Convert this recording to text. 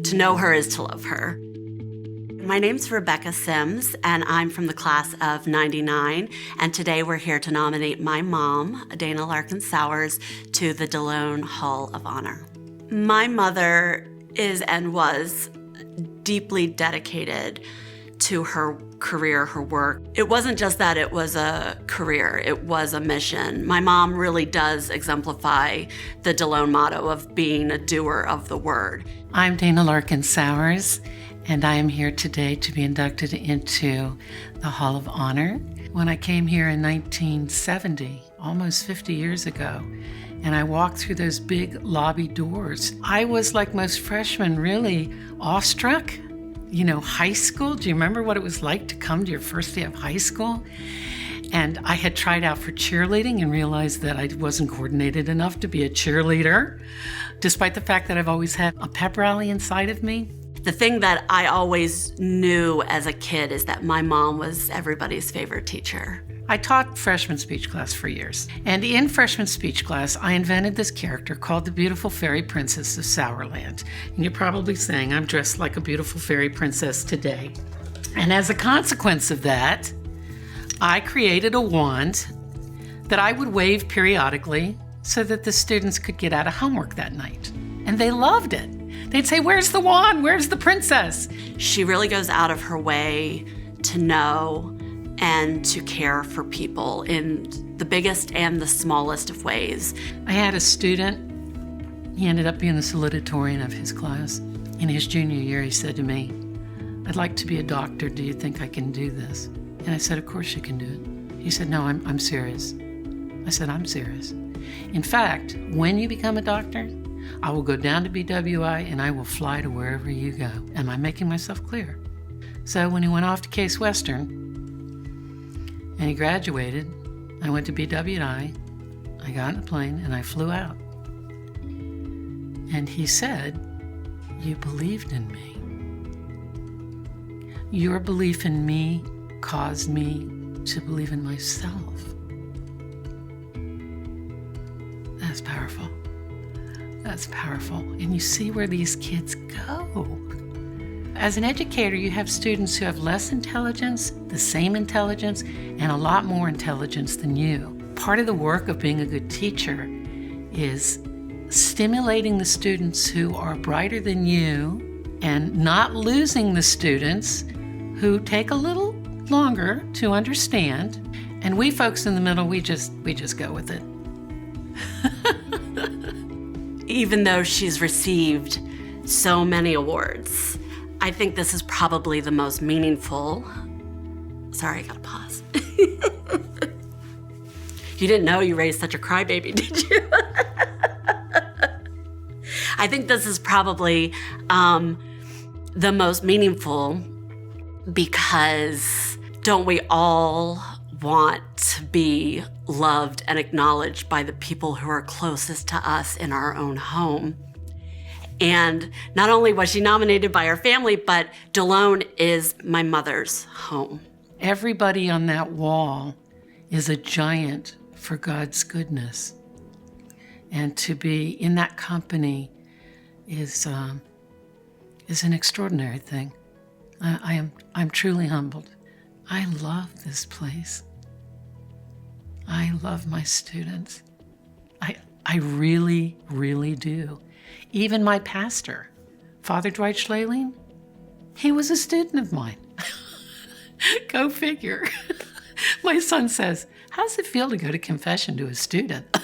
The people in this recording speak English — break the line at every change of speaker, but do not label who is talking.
To know her is to love her. My name's Rebecca Sims, and I'm from the class of '99, and today we're here to nominate my mom, Dana Larkin Sauers, to the Delone Hall of Honor. My mother is and was deeply dedicated to her career, her work. It wasn't just that it was a career, it was a mission. My mom really does exemplify the Delone motto of being a doer of the word.
I'm Dana Larkin Sauers, and I am here today to be inducted into the Hall of Honor. When I came here in 1970, almost 50 years ago, and I walked through those big lobby doors, I was, like most freshmen, really awestruck. You know, high school, do you remember what it was like to come to your first day of high school? And I had tried out for cheerleading and realized that I wasn't coordinated enough to be a cheerleader, despite the fact that I've always had a pep rally inside of me.
The thing that I always knew as a kid is that my mom was everybody's favorite teacher.
I taught freshman speech class for years, and in freshman speech class, I invented this character called the Beautiful Fairy Princess of Sourland. And you're probably saying I'm dressed like a beautiful fairy princess today. And as a consequence of that, I created a wand that I would wave periodically so that the students could get out of homework that night. And they loved it. They'd say, "Where's the wand? Where's the princess?"
She really goes out of her way to know and to care for people in the biggest and the smallest of ways.
I had a student, he ended up being the salutatorian of his class. In his junior year, he said to me, "I'd like to be a doctor. Do you think I can do this?" And I said, "Of course you can do it." He said, "No, I'm serious." I said, "I'm serious. In fact, when you become a doctor, I will go down to BWI and I will fly to wherever you go." Am I making myself clear? So when he went off to Case Western and he graduated, I went to BWI, I got in a plane and I flew out. And he said, "You believed in me. Your belief in me caused me to believe in myself." That's powerful. That's powerful. And you see where these kids go. As an educator, you have students who have less intelligence, the same intelligence, and a lot more intelligence than you. Part of the work of being a good teacher is stimulating the students who are brighter than you and not losing the students who take a little longer to understand. And we folks in the middle, we just go with it.
Even though she's received so many awards, I think this is probably the most meaningful. Sorry, I gotta pause. You didn't know you raised such a crybaby, did you? I think this is probably the most meaningful because don't we all want to be loved and acknowledged by the people who are closest to us in our own home? And not only was she nominated by her family, but Delone is my mother's home.
Everybody on that wall is a giant for God's goodness. And to be in that company is an extraordinary thing. I'm truly humbled. I love this place. I love my students. I really, really do. Even my pastor, Father Dwight Schleling, he was a student of mine. Go figure. My son says, "How's it feel to go to confession to a student?"